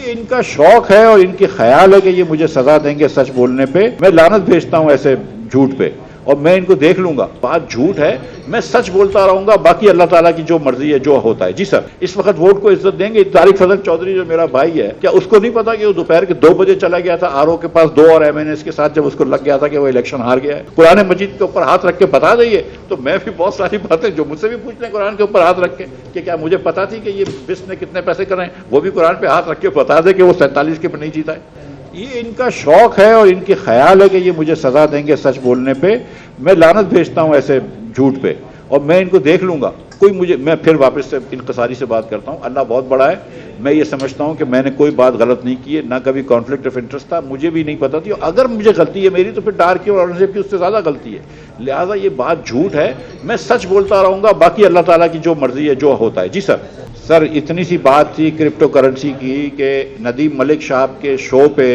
ये इनका शौक है और इनके ख्याल है कि ये मुझे सजा देंगे सच बोलने पे। मैं लानत भेजता हूं ऐसे झूठ पे और मैं इनको देख लूंगा। बात झूठ है, मैं सच बोलता रहूंगा, बाकी अल्लाह ताला की जो मर्जी है जो होता है। जी सर, इस वक्त वोट को इज्जत देंगे। तारिक फजल चौधरी जो मेरा भाई है, क्या उसको नहीं पता कि वो दोपहर के 2 बजे चला गया था आरओ के पास 2 और एमएनएस के साथ, जब उसको लग गया था कि वो इलेक्शन हार गया है? कुरान मजीद के ऊपर हाथ रख के बता देंगे तो मैं भी बहुत सारी बातें जो मुझसे भी पूछते हैं कुरान के ऊपर हाथ रख के कि क्या मुझे पता थी कि ये बिस्म ने कितने पैसे कराए, वो भी कुरान पे हाथ रख के बता दे कि वो 47 के पे नहीं जीता है। ये इनका शौक है और इनके ख्याल है कि ये मुझे सजा देंगे सच बोलने पे। मैं लानत भेजता हूं ऐसे झूठ पे और मैं इनको देख लूंगा। कोई मुझे, मैं फिर वापस से इनकसारी से बात करता हूं, अल्लाह बहुत बड़ा है। मैं ये समझता हूं कि मैंने कोई बात गलत नहीं की है, ना कभी कॉन्फ्लिक्ट ऑफ इंटरेस्ट था, मुझे भी नहीं पता थी। अगर मुझे गलती है मेरी तो फिर डार की और औरंगजेब की उससे ज्यादा गलती है। लिहाजा ये बात झूठ है, मैं सच बोलता रहूंगा, बाकी अल्लाह ताला की जो मर्जी है जो होता है। जी सर, इतनी सी बात थी क्रिप्टो करेंसी की कि नदीम मलिक साहब के शो पे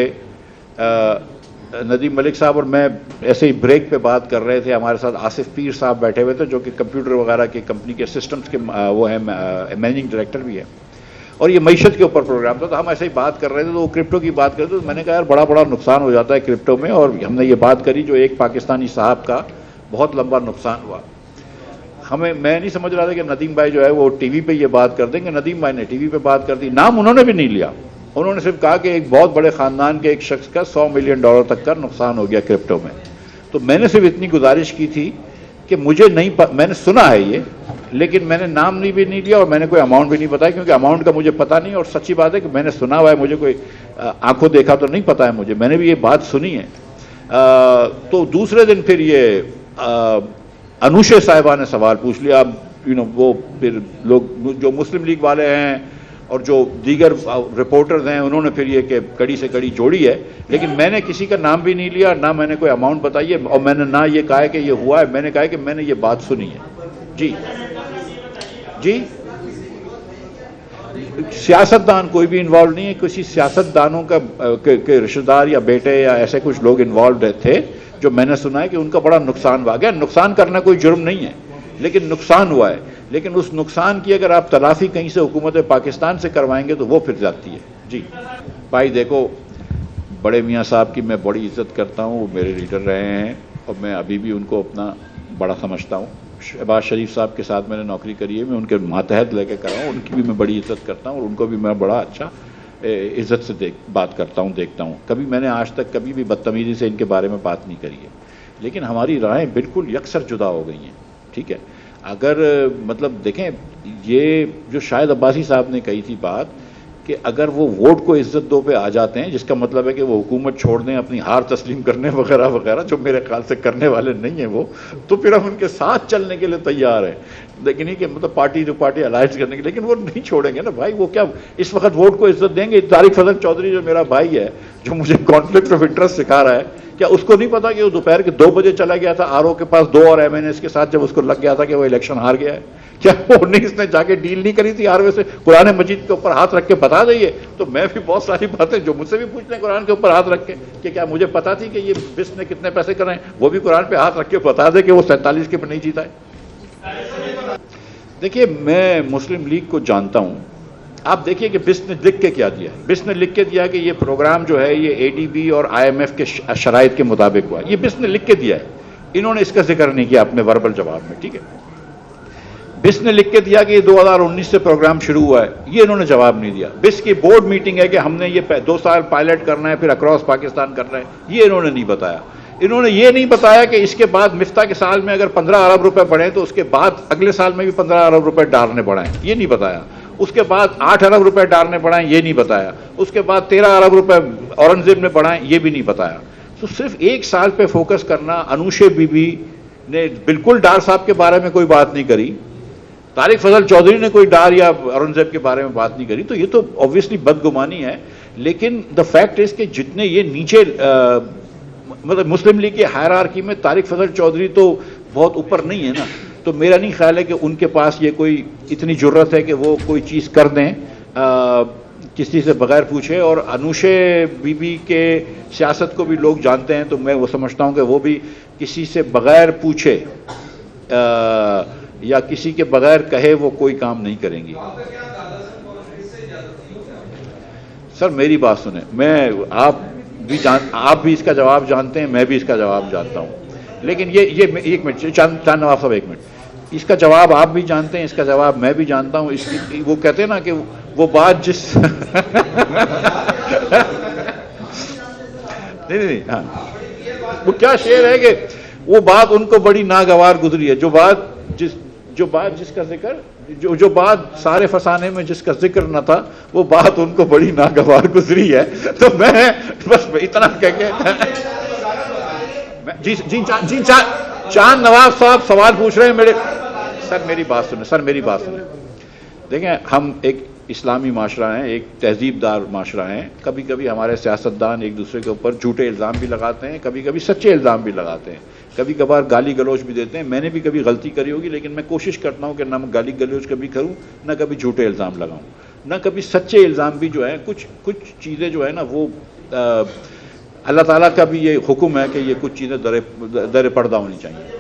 नदीम मलिक साहब और मैं ऐसे ही ब्रेक पे बात कर रहे थे। हमारे साथ आसिफ पीर साहब बैठे हुए थे जो कि कंप्यूटर वगैरह की कंपनी के सिस्टम्स के वो हैं, मैनेजिंग डायरेक्टर भी है, और ये मईशत के ऊपर प्रोग्राम था। तो हम ऐसे ही बात कर रहे थे तो वो क्रिप्टो की बात कर रहे थे। तो मैंने कहा यार बड़ा नुकसान हो जाता है क्रिप्टो में, और हमने ये बात करी जो एक पाकिस्तानी साहब का बहुत लंबा नुकसान हुआ। मैं नहीं समझ रहा था कि नदीम भाई जो है वो टीवी पे ये बात कर देंगे। नदीम भाई ने टीवी पे बात कर दी, नाम उन्होंने भी नहीं लिया। उन्होंने सिर्फ कहा कि एक बहुत बड़े खानदान के एक शख्स का $100 मिलियन तक का नुकसान हो गया क्रिप्टो में। तो मैंने सिर्फ इतनी गुजारिश की थी कि मुझे नहीं मैंने सुना है ये, लेकिन मैंने नाम भी नहीं लिया और मैंने कोई अमाउंट भी नहीं बताया, क्योंकि अमाउंट का मुझे पता नहीं। और सच्ची बात है कि मैंने सुना हुआ है, मुझे कोई आंखों देखा तो नहीं पता है मुझे, मैंने भी ये बात सुनी है। तो दूसरे दिन फिर ये अनुशे साहिबा ने सवाल पूछ लिया। वो फिर लोग जो मुस्लिम लीग वाले हैं और जो दीगर रिपोर्टर्स हैं, उन्होंने फिर ये कि कड़ी से कड़ी जोड़ी है, लेकिन मैंने किसी का नाम भी नहीं लिया, ना मैंने कोई अमाउंट बताई है, और मैंने ना ये कहा है कि ये हुआ है। मैंने कहा है कि मैंने ये बात सुनी है। जी, सियासतदान कोई भी इन्वॉल्व नहीं है। किसी सियासतदानों के रिश्तेदार या बेटे या ऐसे कुछ लोग इन्वॉल्व थे जो मैंने सुना है कि उनका बड़ा नुकसान हुआ। गया नुकसान करना कोई जुर्म नहीं है, लेकिन नुकसान हुआ है। लेकिन उस नुकसान की अगर आप तलाफी कहीं से हुकूमत पाकिस्तान से करवाएंगे तो वो फिर जाती है। जी भाई, देखो, बड़े मियाँ साहब की मैं बड़ी इज्जत करता हूँ, वो मेरे लीडर रहे हैं और मैं अभी भी उनको अपना बड़ा समझता हूँ। शहबाज शरीफ साहब के साथ मैंने नौकरी करी है, मैं उनके मातहत लेके कर रहा हूँ, उनकी भी मैं बड़ी इज्जत करता हूँ और उनको भी मैं बड़ा अच्छा इज्जत से बात करता हूँ, देखता हूँ। कभी मैंने आज तक कभी भी बदतमीजी से इनके बारे में बात नहीं करी है, लेकिन हमारी राहें बिल्कुल यकसर जुदा हो गई हैं। ठीक है, अगर मतलब देखें, ये जो शाहिद अब्बासी साहब ने कही थी बात कि अगर वो वोट को इज्जत दो पे आ जाते हैं, जिसका मतलब है कि वो हुकूमत छोड़ दें, अपनी हार तस्लीम करने वगैरह वगैरह, जो मेरे ख्याल से करने वाले नहीं है वो, तो फिर हम उनके साथ चलने के लिए तैयार हैं। लेकिन नहीं कि मतलब पार्टी टू पार्टी अलायंस करने के, लेकिन वो नहीं छोड़ेंगे ना भाई। वो क्या इस वक्त वोट को इज्जत देंगे? तारिक फजल चौधरी जो मेरा भाई है, जो मुझे कॉन्फ्लिक्ट ऑफ इंटरेस्ट सिखा रहा है, क्या उसको नहीं पता कि वो दोपहर के 2 बजे चला गया था आरओ के पास 2 और एमएनएस के साथ, जब उसको लग गया था कि वो इलेक्शन हार गया है? क्या वो नहीं, इसने जाके डील नहीं करी थी आरओ से? कुरान मजीद के ऊपर हाथ रख के बता देंगे तो मैं भी बहुत सारी बातें जो मुझसे भी पूछते हैं कुरान के ऊपर हाथ रख के कि क्या मुझे पता थी कि ये बिस्म ने कितने पैसे कराए, वो भी कुरान पे हाथ रख के बता दे कि वो 47 के पे नहीं जीता है। देखिए, मैं मुस्लिम लीग को जानता हूं। आप देखिए कि बिस्म ने लिख के क्या दिया। बिस्म ने लिख के दिया कि ये प्रोग्राम जो है ये एडीबी और आईएमएफ के शराइत के मुताबिक हुआ। ये बिस्म ने लिख के दिया है, इन्होंने इसका जिक्र नहीं किया अपने वर्बल जवाब में। ठीक है, बिस्म ने लिख के दिया कि 2019 से प्रोग्राम शुरू हुआ है, ये इन्होंने जवाब नहीं दिया। बिस्म की बोर्ड मीटिंग है कि हमने ये 2 साल पायलट करना है, फिर अक्रॉस पाकिस्तान करना है, ये इन्होंने नहीं बताया। इन्होंने ये नहीं बताया कि इसके बाद मिफ्ता के साल में अगर 15 अरब रुपए बढ़े तो उसके बाद अगले साल में भी 15 अरब रुपए डालने बढ़ाएं, ये नहीं बताया। उसके बाद 8 अरब रुपए डालने बढ़ाएं, ये नहीं बताया। उसके बाद 13 अरब रुपए औरंगजेब ने बढ़ाएं, ये भी नहीं बताया। तो सिर्फ एक साल पे फोकस करना। अनुशे बीबी ने बिल्कुल डार साहब के बारे में कोई बात नहीं करी, तारिक फजल चौधरी ने कोई डार या औरंगजेब के बारे में बात नहीं करी, तो ये तो ऑब्वियसली बदगुमानी है। लेकिन द फैक्ट इज कि जितने ये नीचे मतलब मुस्लिम लीग की हायरार्की में तारिक फजल चौधरी तो बहुत ऊपर नहीं है ना, तो मेरा नहीं ख्याल है कि उनके पास ये कोई इतनी जुर्रत है कि वो कोई चीज़ कर दें किसी से बगैर पूछे। और अनुशे बीबी के सियासत को भी लोग जानते हैं, तो मैं वो समझता हूँ कि वो भी किसी से बगैर पूछे या किसी के बगैर कहे वो कोई काम नहीं करेंगी। सर मेरी बात सुने, आप भी इसका जवाब जानते हैं, मैं भी इसका जवाब जानता हूं, लेकिन ये एक मिनट, चांद नवाब साहब एक मिनट, इसका जवाब आप भी जानते हैं, इसका जवाब मैं भी जानता हूं। इसकी वो कहते हैं ना कि वो बात जिस नहीं, हाँ, वो क्या शेर है कि वो बात उनको बड़ी नागवार गुजरी है, जो बात जिसका जिक्र, जो बात सारे फसाने में जिसका जिक्र न था, वो बात उनको बड़ी नागवार गुजरी है। तो मैं बस इतना कह के जी चांद नवाब साहब सवाल पूछ रहे हैं मेरे। सर मेरी बात सुने, देखें, हम एक इस्लामी माशरा है, एक तहजीबदार माशरा है। कभी कभी हमारे सियासतदान एक दूसरे के ऊपर झूठे इल्ज़ाम भी लगाते हैं, कभी कभी सच्चे इल्ज़ाम भी लगाते हैं, कभी कभार गाली गलौज भी देते हैं। मैंने भी कभी गलती करी होगी, लेकिन मैं कोशिश करता हूं कि ना मैं गाली गलौज कभी करूं, ना कभी झूठे इल्ज़ाम लगाऊं, ना कभी सच्चे इल्ज़ाम भी जो है। कुछ चीज़ें जो है ना, वो अल्लाह ताला का भी ये हुक्म है कि ये कुछ चीज़ें दर पर्दा होनी चाहिए।